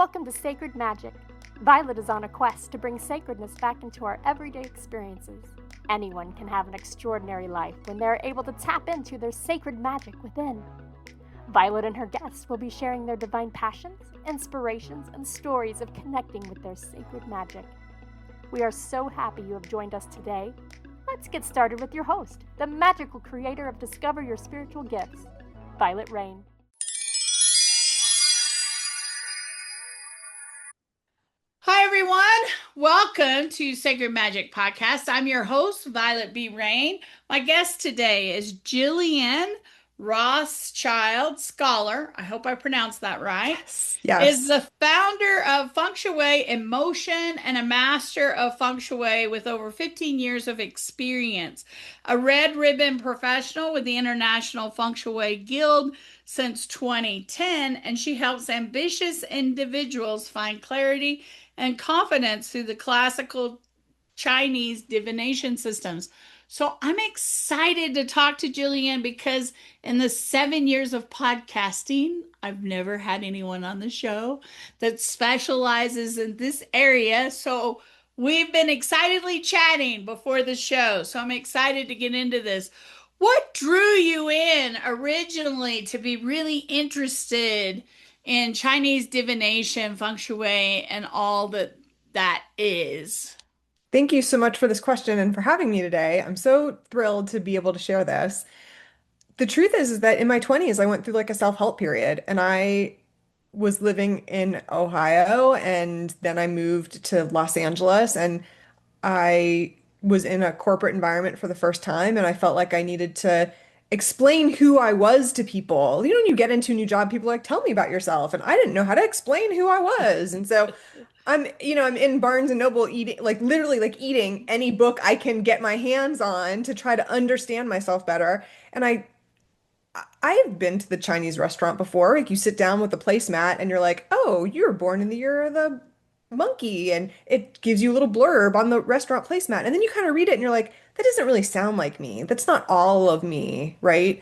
Welcome to Sacred Magic. Violet is on a quest to bring sacredness back into our everyday experiences. Anyone can have an extraordinary life when they are able to tap into their sacred magic within. Violet and her guests will be sharing their divine passions, inspirations, and stories of connecting with their sacred magic. We are so happy you have joined us today. Let's get started with your host, the magical creator of Discover Your Spiritual Gifts, Vialet Rayne. Hi, everyone. Welcome to Sacred Magic Podcast. I'm your host, Vialet B Rayne. My guest today is Jillian Rothschild-Scholar. I hope I pronounced that right. Yes. Is the founder of Feng Shui In Motion and a Master of Feng Shui with over 15 years of experience. A red ribbon professional with the International Feng Shui Guild since 2010, and she helps ambitious individuals find clarity and confidence through the classical Chinese divination systems. So I'm excited to talk to Jillian because in the 7 years of podcasting, I've never had anyone on the show that specializes in this area. So we've been excitedly chatting before the show. So I'm excited to get into this. What drew you in originally to be really interested in Chinese divination, Feng Shui, and all that is? Thank you so much for this question and for having me today. I'm so thrilled to be able to share this. The truth is that in my 20s, I went through like a self-help period and I was living in Ohio and then I moved to Los Angeles and I was in a corporate environment for the first time and I felt like I needed to explain who I was to people. You know, when you get into a new job, people are like, tell me about yourself. And I didn't know how to explain who I was. And so I'm in Barnes and Noble eating, like literally like eating any book I can get my hands on to try to understand myself better. And I've been to the Chinese restaurant before. Like you sit down with a placemat and you're like, oh, you were born in the year of the monkey. And it gives you a little blurb on the restaurant placemat. And then you kind of read it and you're like, that doesn't really sound like me. That's not all of me, right?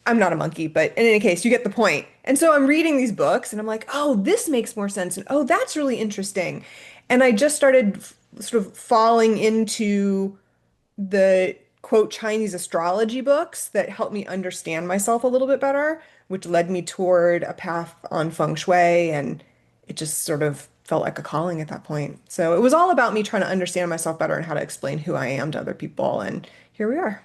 I'm not a monkey, but in any case, you get the point. And so I'm reading these books and I'm like, oh, this makes more sense. And oh, that's really interesting. And I just started sort of falling into the quote Chinese astrology books that helped me understand myself a little bit better, which led me toward a path on feng shui. And it just sort of felt like a calling at that point. So it was all about me trying to understand myself better and how to explain who I am to other people. And here we are.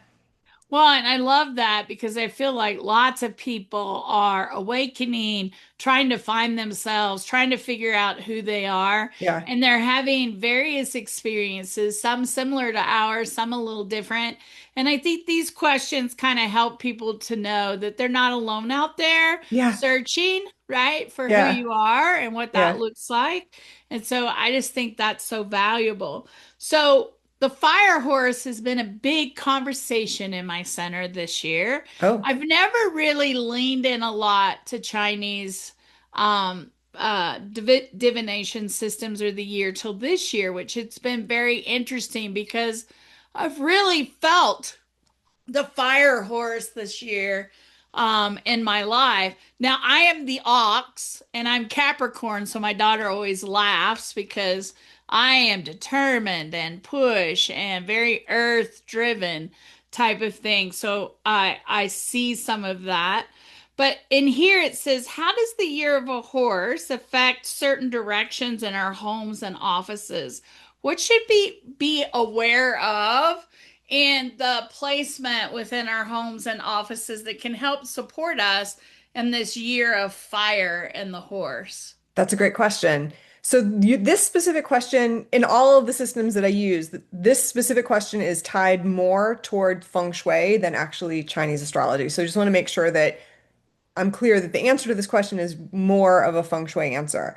Well, and I love that because I feel like lots of people are awakening, trying to find themselves, trying to figure out who they are. Yeah. And they're having various experiences, some similar to ours, some a little different. And I think these questions kind of help people to know that they're not alone out there Yeah. searching, right, for who Yeah. you are and what that Yeah. looks like. And so I just think that's so valuable. So, the fire horse has been a big conversation in my center this year. Oh. I've never really leaned in a lot to Chinese divination systems or the year till this year, which it's been very interesting because I've really felt the fire horse this year in my life. Now I am the ox and I'm Capricorn, so my daughter always laughs because I am determined and push and very earth driven type of thing. So I see some of that. But in here it says, how does the year of a horse affect certain directions in our homes and offices? What should be aware of in the placement within our homes and offices that can help support us in this year of fire and the horse? That's a great question. So this specific question, in all of the systems that I use, this specific question is tied more toward feng shui than actually Chinese astrology. So I just want to make sure that I'm clear that the answer to this question is more of a feng shui answer.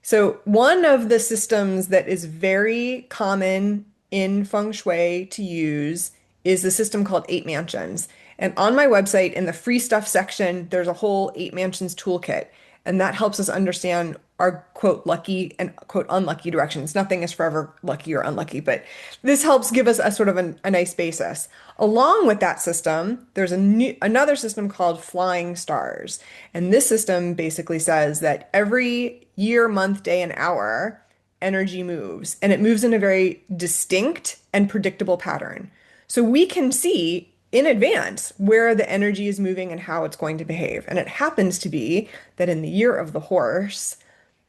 So one of the systems that is very common in feng shui to use is the system called eight mansions. And on my website, in the free stuff section, there's a whole eight mansions toolkit. And that helps us understand are quote lucky and quote unlucky directions. Nothing is forever lucky or unlucky, but this helps give us a sort of a nice basis. Along with that system, there's another system called flying stars. And this system basically says that every year, month, day, and hour, energy moves, and it moves in a very distinct and predictable pattern. So we can see in advance where the energy is moving and how it's going to behave. And it happens to be that in the year of the horse,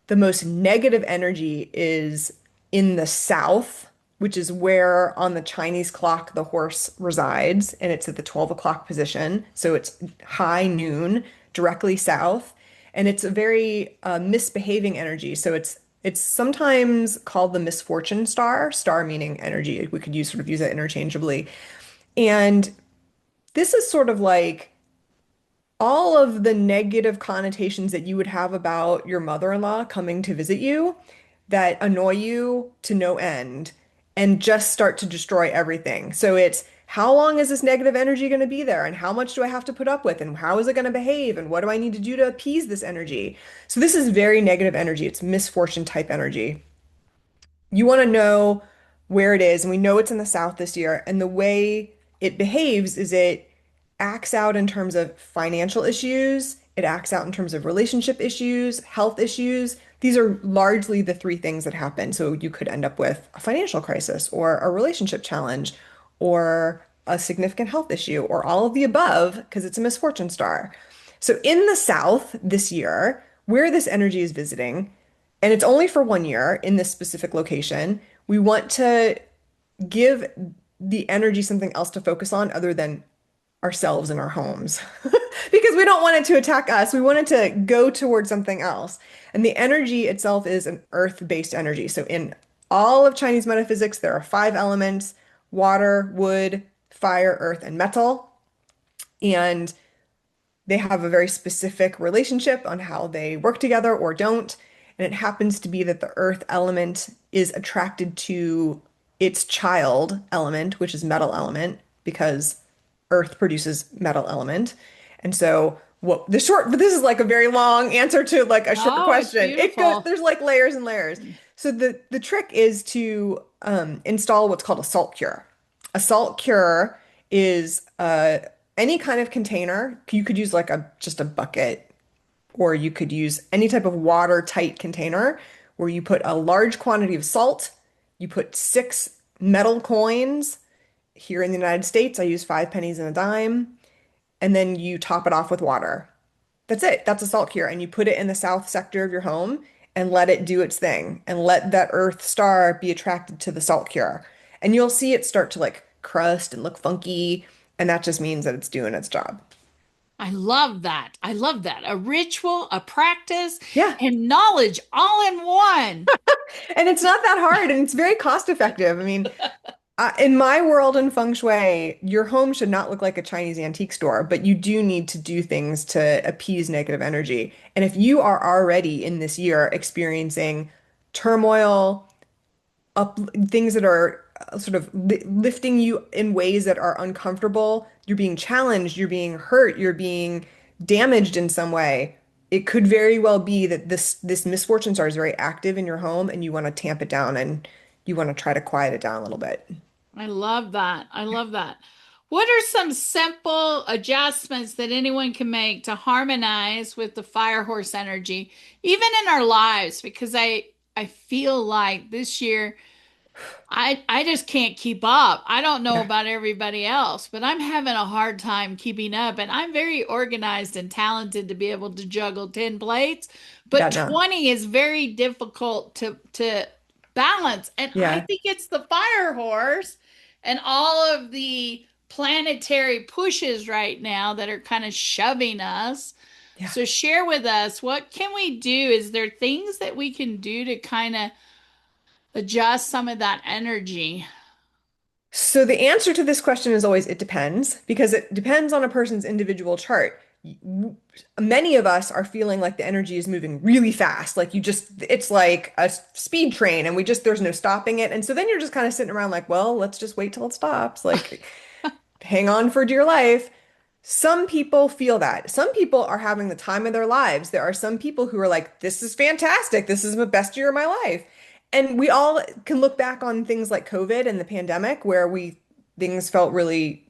the most negative energy is in the south, which is where on the Chinese clock the horse resides, and it's at the 12 o'clock position. So it's high noon, directly south, and it's a very misbehaving energy. So it's sometimes called the misfortune star, star meaning energy. We could use that interchangeably. And this is sort of like all of the negative connotations that you would have about your mother-in-law coming to visit you that annoy you to no end and just start to destroy everything. So it's how long is this negative energy going to be there? And how much do I have to put up with? And how is it going to behave? And what do I need to do to appease this energy? So this is very negative energy. It's misfortune type energy. You want to know where it is, and we know it's in the south this year. And the way it behaves is it acts out in terms of financial issues, it acts out in terms of relationship issues, health issues. These are largely the three things that happen. So you could end up with a financial crisis or a relationship challenge or a significant health issue or all of the above because it's a misfortune star. So in the south this year, where this energy is visiting, and it's only for 1 year in this specific location, we want to give the energy something else to focus on other than ourselves and our homes because we don't want it to attack us. We want it to go towards something else. And the energy itself is an earth-based energy. So in all of Chinese metaphysics, there are 5 elements: water, wood, fire, earth, and metal. And they have a very specific relationship on how they work together or don't. And it happens to be that the earth element is attracted to its child element, which is metal element, because earth produces metal element. And so but this is like a very long answer to like a short Oh, it's question. It goes, beautiful. there's like layers and layers. So the trick is to install what's called a salt cure. A salt cure is any kind of container. You could use like just a bucket, or you could use any type of watertight container where you put a large quantity of salt, you put 6 metal coins. Here in the United States, I use 5 pennies and a dime, and then you top it off with water. That's it. That's a salt cure. And you put it in the south sector of your home and let it do its thing and let that earth star be attracted to the salt cure. And you'll see it start to like crust and look funky. And that just means that it's doing its job. I love that. I love that. A ritual, a practice, Yeah. and knowledge all in one. And it's not that hard and it's very cost effective. I mean, in my world in Feng Shui, your home should not look like a Chinese antique store, but you do need to do things to appease negative energy. And if you are already in this year experiencing turmoil, up things that are sort of lifting you in ways that are uncomfortable, you're being challenged, you're being hurt, you're being damaged in some way. It could very well be that this misfortune star is very active in your home and you want to tamp it down and you want to try to quiet it down a little bit. I love that. I love that. What are some simple adjustments that anyone can make to harmonize with the fire horse energy, even in our lives? Because I feel like this year I just can't keep up. I don't know Yeah. about everybody else, but I'm having a hard time keeping up. And I'm very organized and talented to be able to juggle 10 plates, Yeah, but no. 20 is very difficult to balance. And I Yeah. think it's the fire horse and all of the planetary pushes right now that are kind of shoving us. Yeah. So share with us, what can we do? Is there things that we can do to kind of adjust some of that energy? So the answer to this question is always it depends because it depends on a person's individual chart. Many of us are feeling like the energy is moving really fast. Like it's like a speed train and there's no stopping it. And so then you're just kind of sitting around like, well, let's just wait till it stops. Like, hang on for dear life. Some people feel that. Some people are having the time of their lives. There are some people who are like, this is fantastic. This is the best year of my life. And we all can look back on things like COVID and the pandemic where things felt really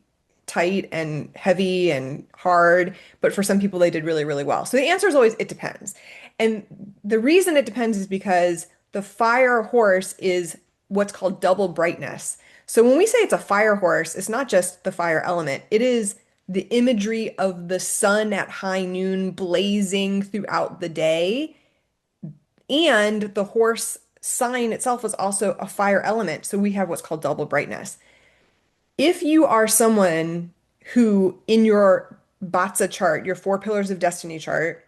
tight and heavy and hard, but for some people they did really, really well. So the answer is always it depends. And the reason it depends is because the fire horse is what's called double brightness. So when we say it's a fire horse, it's not just the fire element, it is the imagery of the sun at high noon blazing throughout the day. And the horse sign itself is also a fire element. So we have what's called double brightness. If you are someone who, in your BaZi chart, your four pillars of destiny chart,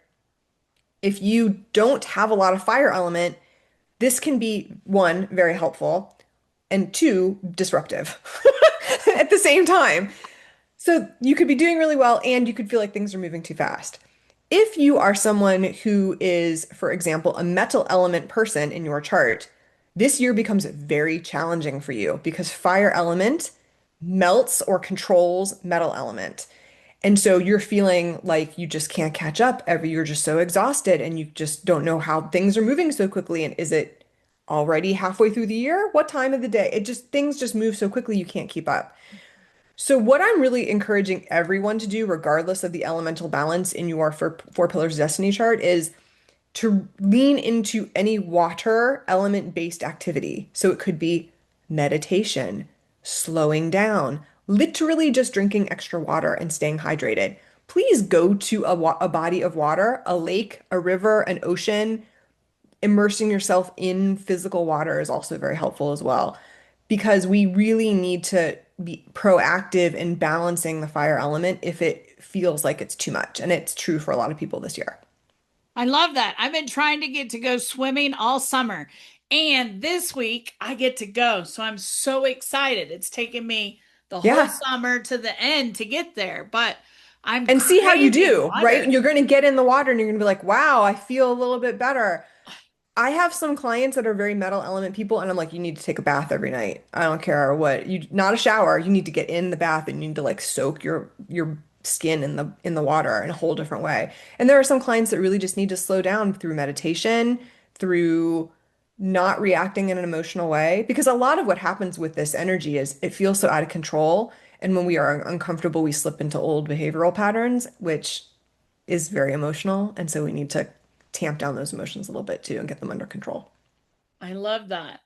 if you don't have a lot of fire element, this can be one, very helpful, and two, disruptive at the same time. So you could be doing really well and you could feel like things are moving too fast. If you are someone who is, for example, a metal element person in your chart, this year becomes very challenging for you because fire element melts or controls metal element. And so you're feeling like you just can't catch up. You're just so exhausted and you just don't know how things are moving so quickly. And is it already halfway through the year? What time of the day? Things just move so quickly you can't keep up. So what I'm really encouraging everyone to do, regardless of the elemental balance in your four pillars destiny chart, is to lean into any water element based activity. So it could be meditation, slowing down, literally just drinking extra water and staying hydrated. Please go to a body of water, a lake, a river, an ocean. Immersing yourself in physical water is also very helpful as well, because we really need to be proactive in balancing the fire element if it feels like it's too much. And it's true for a lot of people this year. I love that. I've been trying to get to go swimming all summer. And this week I get to go. So I'm so excited. It's taken me the whole Yeah. summer to the end to get there, but I'm And see how you craving do, right? water. And you're going to get in the water and you're going to be like, wow, I feel a little bit better. I have some clients that are very metal element people, and I'm like, you need to take a bath every night. I don't care what you, not a shower. You need to get in the bath and you need to like soak your skin in the water in a whole different way. And there are some clients that really just need to slow down through meditation, through not reacting in an emotional way, because a lot of what happens with this energy is it feels so out of control. And when we are uncomfortable, we slip into old behavioral patterns, which is very emotional. And so we need to tamp down those emotions a little bit too and get them under control. I love that.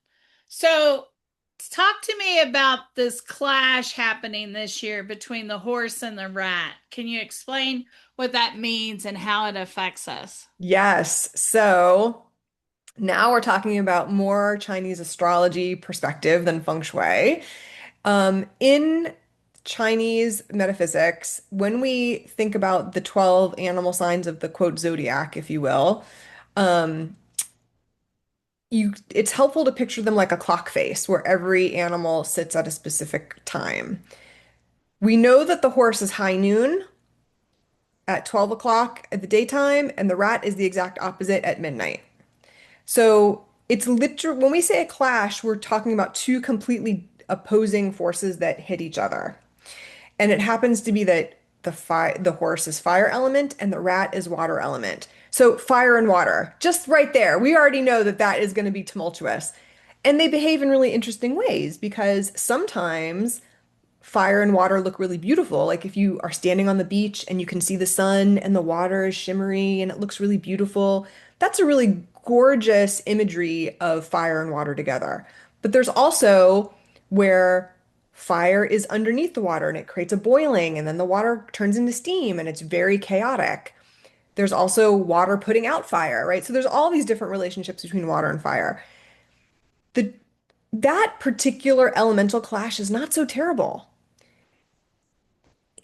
So, talk to me about this clash happening this year between the horse and the rat. Can you explain what that means and how it affects us? Yes. So now we're talking about more Chinese astrology perspective than feng shui. In Chinese metaphysics, when we think about the 12 animal signs of the quote zodiac, if you will, um, it's helpful to picture them like a clock face where every animal sits at a specific time. We know that the horse is high noon at 12 o'clock at the daytime, and the rat is the exact opposite at midnight. So it's literal when we say a clash, we're talking about two completely opposing forces that hit each other. And it happens to be that the horse is fire element and the rat is water element. So fire and water, just right there. We already know that that is going to be tumultuous. And they behave in really interesting ways because sometimes fire and water look really beautiful. Like if you are standing on the beach and you can see the sun and the water is shimmery and it looks really beautiful, that's a really gorgeous imagery of fire and water together. But there's also where fire is underneath the water and it creates a boiling and then the water turns into steam and it's very chaotic. There's also water putting out fire, right? So there's all these different relationships between water and fire. The That particular elemental clash is not so terrible.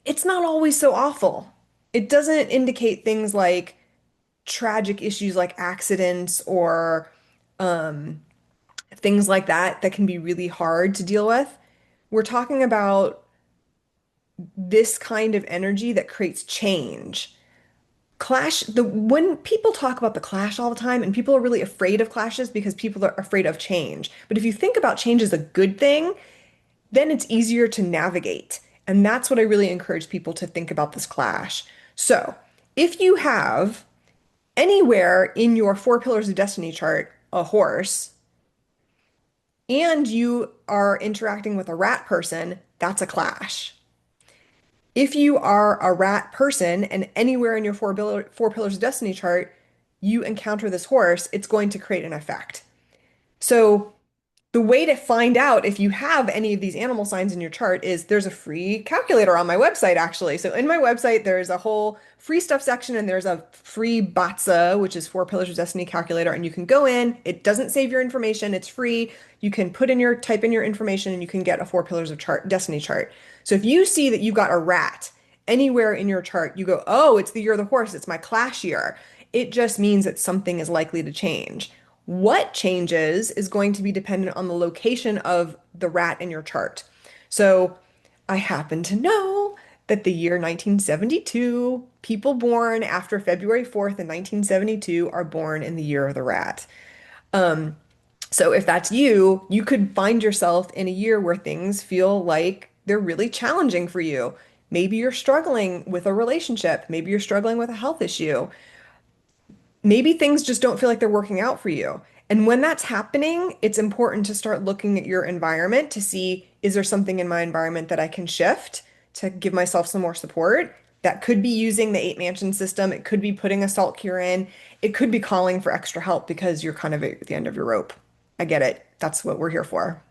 It's not always so awful. It doesn't indicate things like tragic issues like accidents or um, things like that can be really hard to deal with. We're talking about this kind of energy that creates change. When people talk about the clash all the time, and people are really afraid of clashes because people are afraid of change. But if you think about change as a good thing, then it's easier to navigate. And that's what I really encourage people to think about this clash. So, if you have anywhere in your four pillars of destiny chart a horse, and you are interacting with a rat person, that's a clash. If you are a rat person and anywhere in your four pillars of destiny chart you encounter this horse, it's going to create an effect. So the way to find out if you have any of these animal signs in your chart is there's a free calculator on my website, actually. So in my website, there's a whole free stuff section and there's a free BaZi, which is Four Pillars of Destiny calculator. And you can go in, it doesn't save your information, it's free. You can type in your information and you can get a Four Pillars of Destiny chart. So if you see that you've got a rat anywhere in your chart, you go, oh, it's the year of the horse, it's my clash year. It just means that something is likely to change. What changes is going to be dependent on the location of the rat in your chart. So I happen to know that the year 1972, people born after February 4th in 1972 are born in the year of the rat. So if that's you, you could find yourself in a year where things feel like they're really challenging for you. Maybe you're struggling with a relationship. Maybe you're struggling with a health issue. Maybe things just don't feel like they're working out for you. And when that's happening, it's important to start looking at your environment to see, is there something in my environment that I can shift to give myself some more support? That could be using the eight mansion system. It could be putting a salt cure in. It could be calling for extra help because you're kind of at the end of your rope. I get it. That's what we're here for.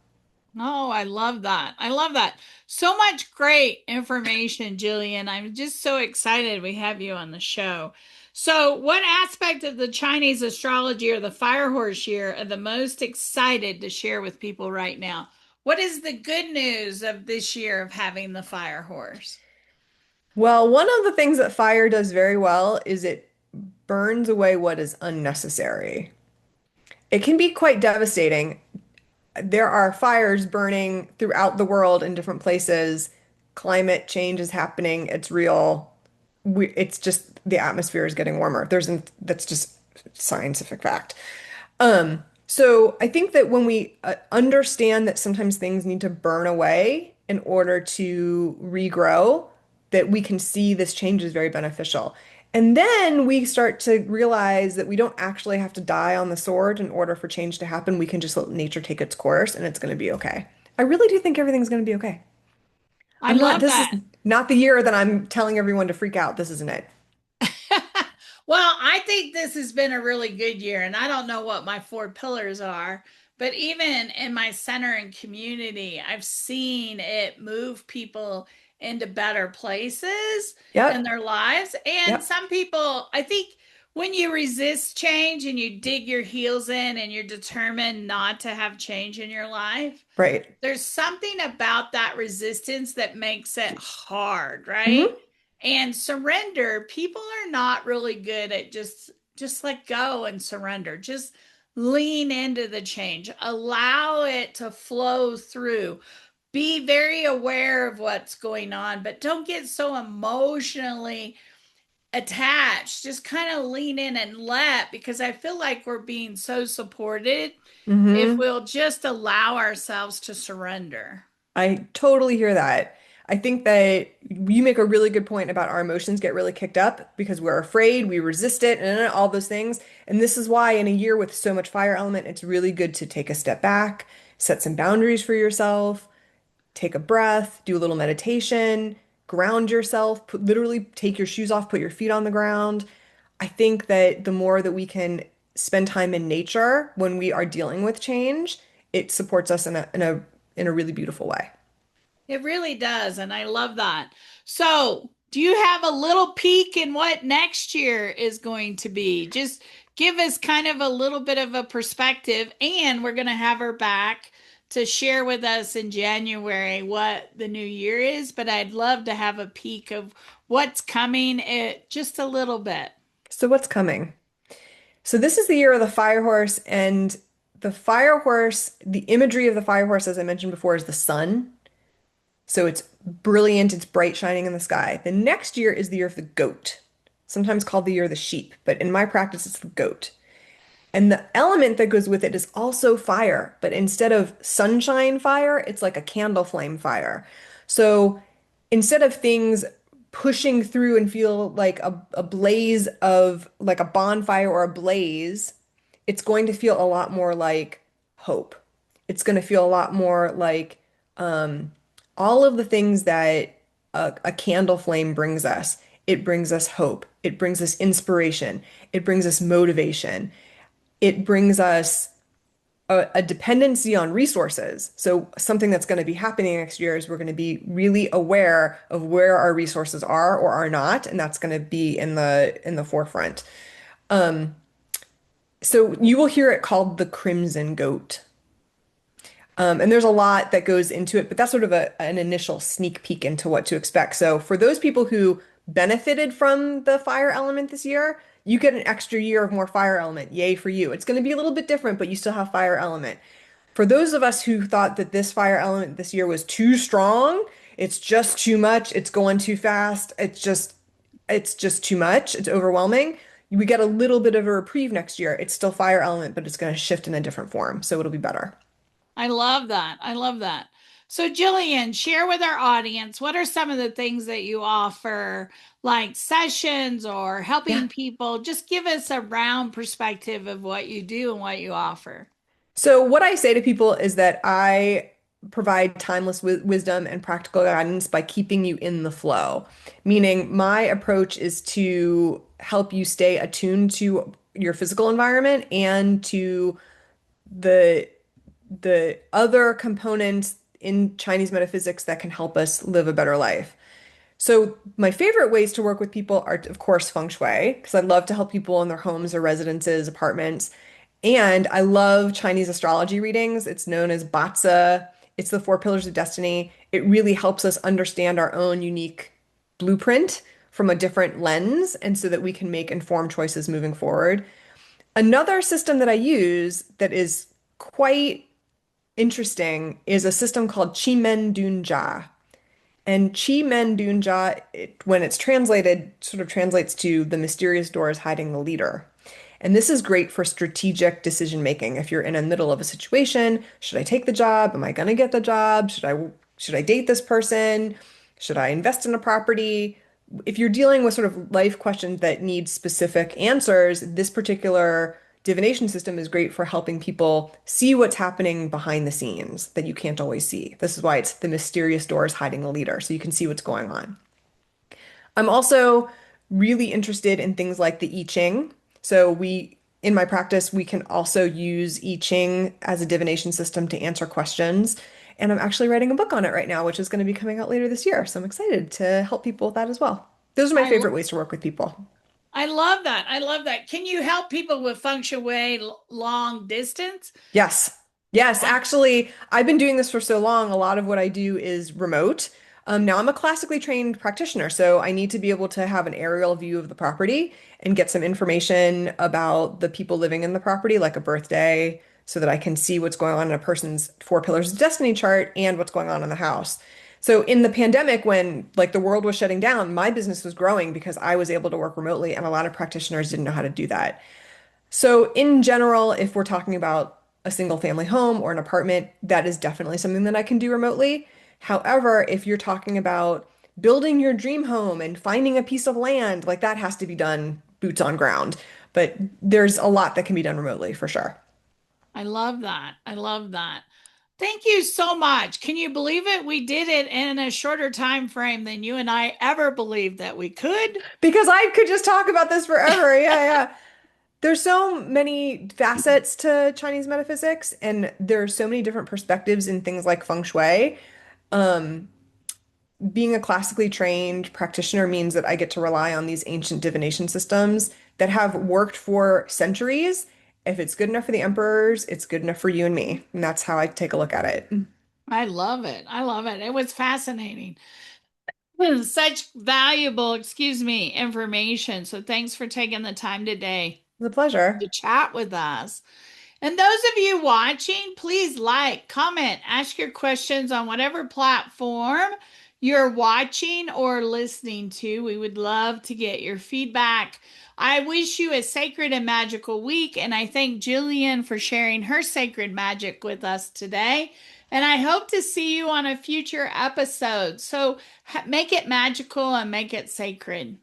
Oh, I love that. I love that. So much great information, Jillian. I'm just so excited we have you on the show. So, what aspect of the Chinese astrology or the fire horse year are the most excited to share with people right now? What is the good news of this year of having the fire horse? Well, one of the things that fire does very well is it burns away what is unnecessary. It can be quite devastating. There are fires burning throughout the world in different places. Climate change is happening. It's real. It's just the atmosphere is getting warmer. That's just scientific fact. So I think that when we understand that sometimes things need to burn away in order to regrow, that we can see this change is very beneficial. And then we start to realize that we don't actually have to die on the sword in order for change to happen. We can just let nature take its course and it's going to be okay. I really do think everything's going to be okay. I love This is that. not the year that I'm telling everyone to freak out. This isn't it. Well, I think this has been a really good year, and I don't know what my four pillars are, but even in my center and community, I've seen it move people into better places in Yep. their lives. And Yep. some people, I think when you resist change and you dig your heels in and you're determined not to have change in your life, Right. there's something about that resistance that makes it hard, right? Hmm. And surrender, people are not really good at just let go and surrender. Just lean into the change. Allow it to flow through. Be very aware of what's going on, but don't get so emotionally attached. Just kind of lean in and let, because I feel like we're being so supported if Hmm. we'll just allow ourselves to surrender. I totally hear that. I think that you make a really good point about our emotions get really kicked up because we're afraid, we resist it, and all those things. And this is why, in a year with so much fire element, it's really good to take a step back, set some boundaries for yourself, take a breath, do a little meditation, ground yourself, literally take your shoes off, put your feet on the ground. I think that the more that we can spend time in nature when we are dealing with change, it supports us in a really beautiful way. It really does. And I love that. So, do you have a little peek in what next year is going to be? Just give us kind of a little bit of a perspective. And we're going to have her back to share with us in January what the new year is. But I'd love to have a peek of what's coming, just a little bit. So what's coming? So this is the year of the fire horse, and the fire horse, the imagery of the fire horse, as I mentioned before, is the sun. So it's brilliant, it's bright, shining in the sky. The next year is the year of the goat, sometimes called the year of the sheep, but in my practice, it's the goat. And the element that goes with it is also fire, but instead of sunshine fire, it's like a candle flame fire. So instead of things pushing through and feel like a blaze of like a bonfire or a blaze, it's going to feel a lot more like hope. It's going to feel a lot more like um, all of the things that a candle flame brings us. It brings us hope. It brings us inspiration. It brings us motivation. It brings us a dependency on resources. So something that's going to be happening next year is we're going to be really aware of where our resources are or are not, and that's going to be in the forefront. Um, so you will hear it called the crimson goat. And there's a lot that goes into it, but that's sort of an initial sneak peek into what to expect. So for those people who benefited from the fire element this year, you get an extra year of more fire element. Yay for you. It's going to be a little bit different, but you still have fire element. For those of us who thought that this fire element this year was too strong, it's just too much, it's going too fast, it's just too much, it's overwhelming. We get a little bit of a reprieve next year. It's still fire element, but it's going to shift in a different form, so it'll be better. I love that. I love that. So, Jillian, share with our audience what are some of the things that you offer, like sessions or Yeah. helping people? Just give us a round perspective of what you do and what you offer. So what I say to people is that I provide timeless wisdom and practical guidance by keeping you in the flow. Meaning my approach is to help you stay attuned to your physical environment and to the the other components in Chinese metaphysics that can help us live a better life. So my favorite ways to work with people are, of course, feng shui, because I love to help people in their homes or residences, apartments. And I love Chinese astrology readings. It's known as BaZi. It's the four pillars of destiny. It really helps us understand our own unique blueprint from a different lens, and so that we can make informed choices moving forward. Another system that I use that is quite interesting is a system called Men Dun Jia. And Men Dun Jia, when it's translated, sort of translates to the mysterious doors hiding the leader. And this is great for strategic decision making. If you're in the middle of a situation, should I take the job? Am I going to get the job? Should I date this person? Should I invest in a property? If you're dealing with sort of life questions that need specific answers, this particular divination system is great for helping people see what's happening behind the scenes that you can't always see. This is why it's the mysterious doors hiding the leader, so you can see what's going on. I'm also really interested in things like the Yijing. In my practice, we can also use Yijing as a divination system to answer questions. And I'm actually writing a book on it right now, which is going to be coming out later this year. So I'm excited to help people with that as well. Those are my I, favorite ways to work with people. I love that. I love that. Can you help people with feng shui long distance? Yes. Yes, actually, I've been doing this for so long. A lot of what I do is remote. Now I'm a classically trained practitioner, so I need to be able to have an aerial view of the property and get some information about the people living in the property, like a birthday, so that I can see what's going on in a person's four pillars of destiny chart and what's going on in the house. So in the pandemic, when like the world was shutting down, my business was growing because I was able to work remotely, and a lot of practitioners didn't know how to do that. So, in general, if we're talking about a single family home or an apartment, that is definitely something that I can do remotely. However, if you're talking about building your dream home and finding a piece of land, like that has to be done boots on ground. But there's a lot that can be done remotely for sure. I love that. I love that. Thank you so much. Can you believe it? We did it in a shorter time frame than you and I ever believed that we could. Because I could just talk about this forever. Yeah, yeah. There's so many facets to Chinese metaphysics, and there are so many different perspectives in things like feng shui. Um, Being a classically trained practitioner means that I get to rely on these ancient divination systems that have worked for centuries. If it's good enough for the emperors, it's good enough for you and me. And that's how I take a look at it. I love it. I love it. It was fascinating. Such valuable, information. So thanks for taking the time today It's a pleasure. to chat with us. And those of you watching, please like, comment, ask your questions on whatever platform you're watching or listening to. We would love to get your feedback. I wish you a sacred and magical week, and I thank Jillian for sharing her sacred magic with us today. And I hope to see you on a future episode. So make it magical and make it sacred.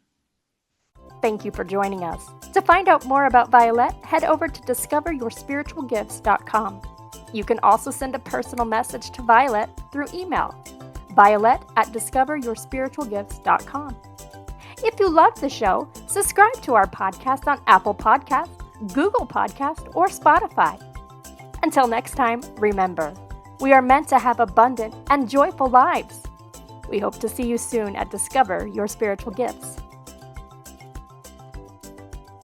Thank you for joining us. To find out more about Vialet, head over to discoveryourspiritualgifts.com. You can also send a personal message to Vialet through email, violet@discoveryourspiritualgifts.com. If you love the show, subscribe to our podcast on Apple Podcasts, Google Podcasts, or Spotify. Until next time, remember, we are meant to have abundant and joyful lives. We hope to see you soon at Discover Your Spiritual Gifts.